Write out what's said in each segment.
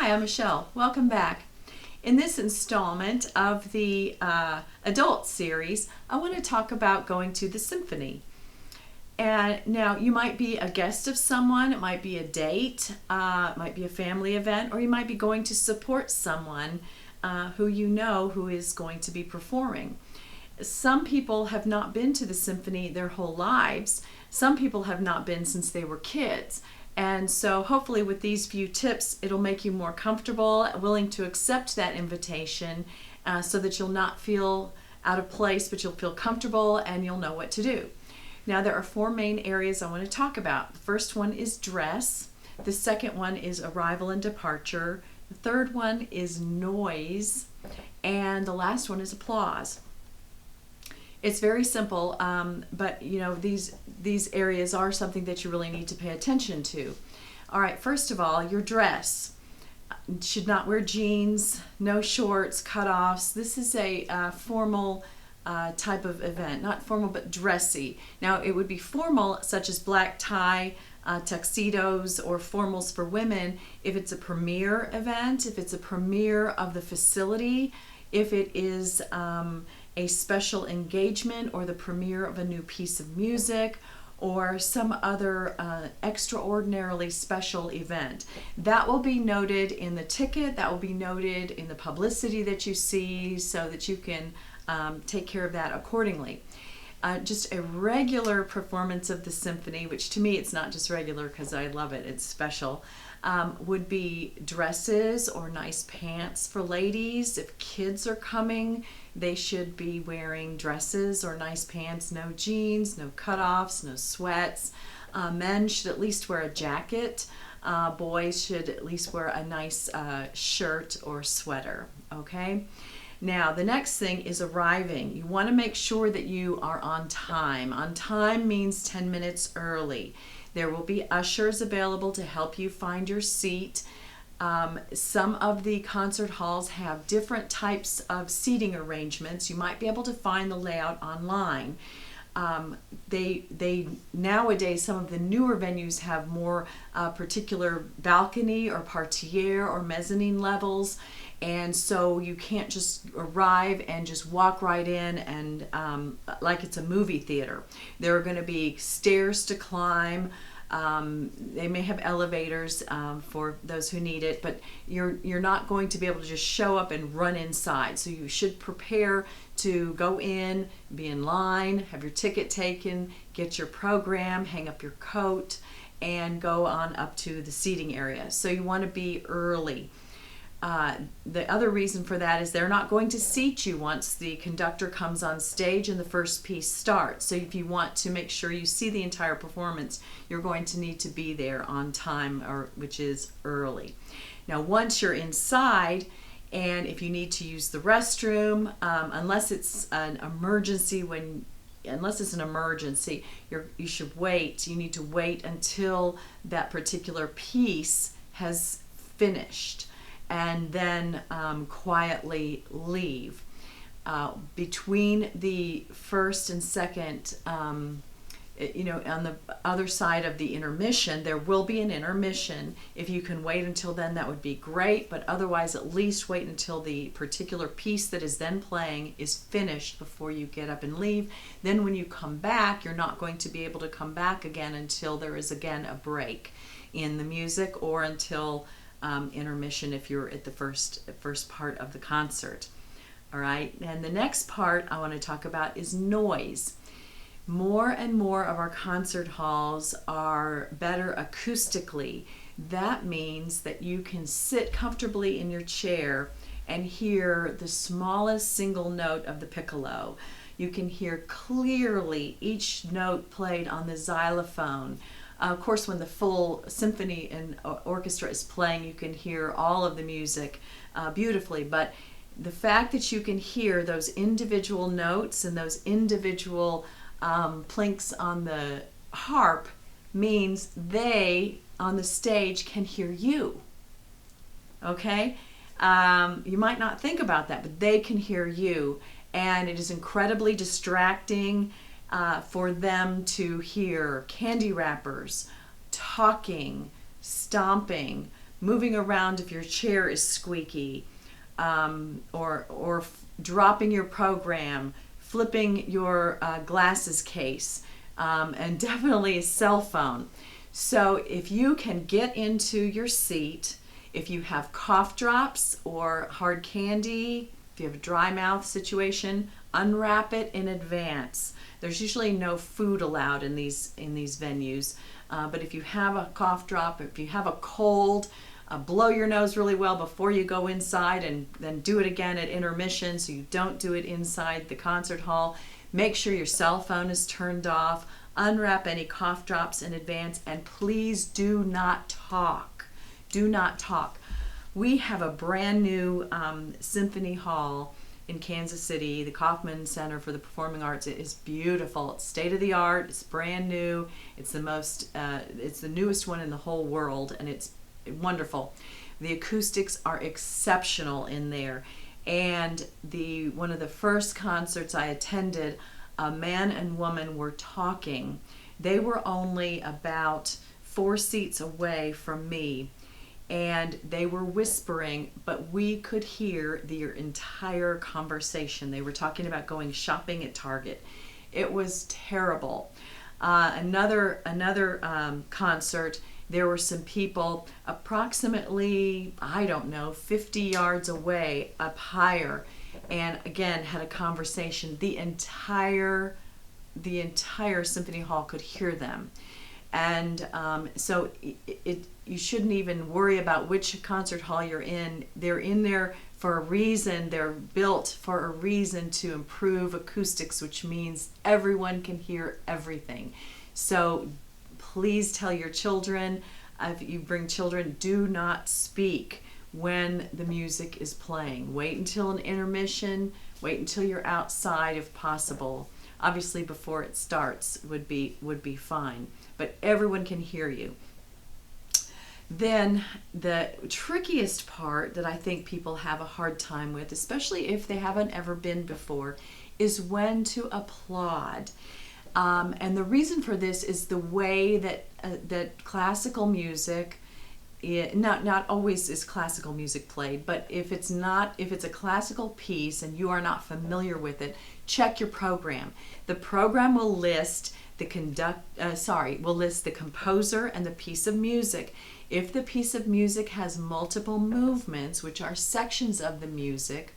Hi, I'm Michelle. Welcome back. In this installment of the adult series, I want to talk about going to the symphony. And now you might be a guest of someone, it might be a date, it might be a family event, or you might be going to support someone who you know who is going to be performing. Some people have not been to the symphony their whole lives. Some people have not been since they were kids. And so hopefully with these few tips, it'll make you more comfortable, willing to accept that invitation so that you'll not feel out of place, but you'll feel comfortable and you'll know what to do. Now there are four main areas I want to talk about. The first one is dress. The second one is arrival and departure. The third one is noise. And the last one is applause. It's very simple, but you know these areas are something that you really need to pay attention to. All right, first of all, your dress. You should not wear jeans, no shorts, cutoffs. This is a formal type of event, not formal but dressy. Now it would be formal, such as black tie, tuxedos, or formals for women if it's a premiere event, if it's a premiere of the facility, if it is a special engagement or the premiere of a new piece of music or some other extraordinarily special event. That will be noted in the ticket, that will be noted in the publicity that you see so that you can take care of that accordingly. Just a regular performance of the symphony, which to me it's not just regular because I love it, it's special, would be dresses or nice pants for ladies. If kids are coming, they should be wearing dresses or nice pants, no jeans, no cutoffs, no sweats. Men should at least wear a jacket. Boys should at least wear a nice shirt or sweater, okay? Now, the next thing is arriving. You want to make sure that you are on time. On time means 10 minutes early. There will be ushers available to help you find your seat. Some of the concert halls have different types of seating arrangements. You might be able to find the layout online. They nowadays, some of the newer venues have more particular balcony or parterre or mezzanine levels, and so you can't just arrive and just walk right in and like it's a movie theater. There are going to be stairs to climb. They may have elevators for those who need it, but you're not going to be able to just show up and run inside. So you should prepare to go in, be in line, have your ticket taken, get your program, hang up your coat, and go on up to the seating area. So you want to be early. The other reason for that is they're not going to seat you once the conductor comes on stage and the first piece starts. So if you want to make sure you see the entire performance, you're going to need to be there on time, which is early. Now once you're inside, and if you need to use the restroom, unless it's an emergency, you should wait. You need to wait until that particular piece has finished, and then quietly leave. Between the first and second, on the other side of the intermission, there will be an intermission. If you can wait until then, that would be great, but otherwise at least wait until the particular piece that is then playing is finished before you get up and leave. Then when you come back, you're not going to be able to come back again until there is again a break in the music, or until intermission if you're at the first part of the concert. All right, and the next part I want to talk about is noise. More and more of our concert halls are better acoustically. That means that you can sit comfortably in your chair and hear the smallest single note of the piccolo. You can hear clearly each note played on the xylophone. Of course, when the full symphony and orchestra is playing, you can hear all of the music beautifully, but the fact that you can hear those individual notes and those individual plinks on the harp means they, on the stage, can hear you. Okay? You might not think about that, but they can hear you, and it is incredibly distracting for them to hear candy wrappers, talking, stomping, moving around if your chair is squeaky, or dropping your program, flipping your glasses case, and definitely a cell phone. So if you can get into your seat, if you have cough drops or hard candy, if you have a dry mouth situation, unwrap it in advance. There's usually no food allowed in these venues, but if you have a cough drop, if you have a cold, blow your nose really well before you go inside, and then do it again at intermission so you don't do it inside the concert hall. Make sure your cell phone is turned off. Unwrap any cough drops in advance, and please do not talk. Do not talk. We have a brand new symphony hall in Kansas City, the Kaufman Center for the Performing Arts. It is beautiful. It's state of the art. It's brand new. It's the newest one in the whole world, and it's wonderful. The acoustics are exceptional in there. And one of the first concerts I attended, a man and woman were talking. They were only about 4 seats away from me, and they were whispering, but we could hear their entire conversation. They were talking about going shopping at Target. It was terrible. Another concert, there were some people approximately, 50 yards away, up higher, and again had a conversation. The entire symphony hall could hear them. And so you shouldn't even worry about which concert hall you're in. They're in there for a reason. They're built for a reason to improve acoustics, which means everyone can hear everything. So please tell your children, if you bring children, do not speak when the music is playing. Wait until an intermission. Wait until you're outside if possible. Obviously before it starts would be fine, but everyone can hear you. Then the trickiest part that I think people have a hard time with, especially if they haven't ever been before, is when to applaud. And the reason for this is the way that classical music, not always is classical music played, but if it's a classical piece and you are not familiar with it, check your program. The program will list the composer and the piece of music. If the piece of music has multiple movements, which are sections of the music,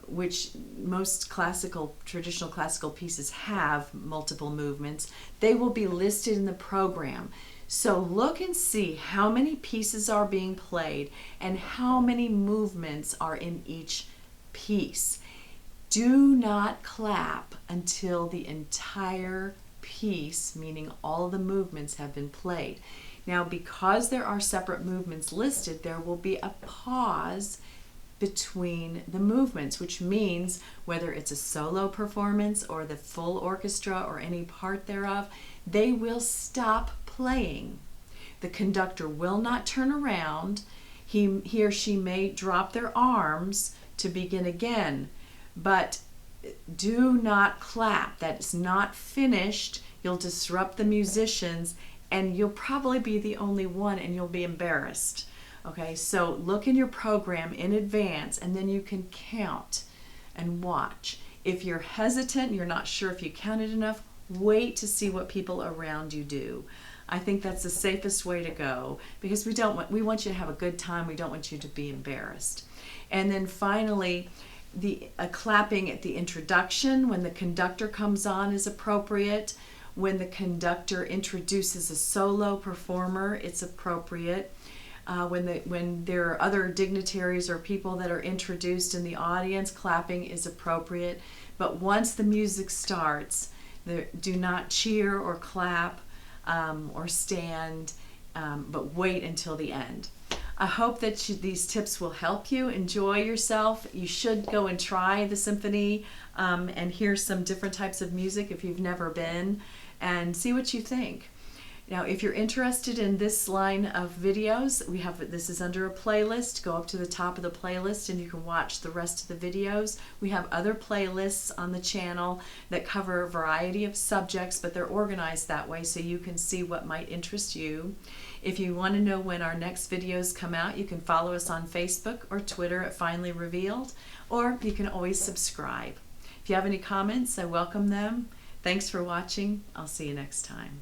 which most traditional classical pieces have multiple movements, they will be listed in the program. So look and see how many pieces are being played and how many movements are in each piece. Do not clap until the entire piece, meaning all the movements, have been played. Now, because there are separate movements listed, there will be a pause between the movements, which means whether it's a solo performance or the full orchestra or any part thereof, they will stop playing. The conductor will not turn around. He or she may drop their arms to begin again, but do not clap. That's not finished. You'll disrupt the musicians, and you'll probably be the only one, and you'll be embarrassed. Okay, so look in your program in advance, and then you can count and watch. If you're hesitant, you're not sure if you counted enough, wait to see what people around you do. I think that's the safest way to go, because we want you to have a good time. We don't want you to be embarrassed. And then finally, the clapping at the introduction when the conductor comes on is appropriate. When the conductor introduces a solo performer, it's appropriate. When there are other dignitaries or people that are introduced in the audience, clapping is appropriate. But once the music starts, do not cheer or clap or stand, but wait until the end. I hope that these tips will help you enjoy yourself. You should go and try the symphony and hear some different types of music if you've never been, and see what you think. Now, if you're interested in this line of videos, this is under a playlist. Go up to the top of the playlist and you can watch the rest of the videos. We have other playlists on the channel that cover a variety of subjects, but they're organized that way so you can see what might interest you. If you want to know when our next videos come out, you can follow us on Facebook or Twitter at FinelyRevealed, or you can always subscribe. If you have any comments, I welcome them. Thanks for watching. I'll see you next time.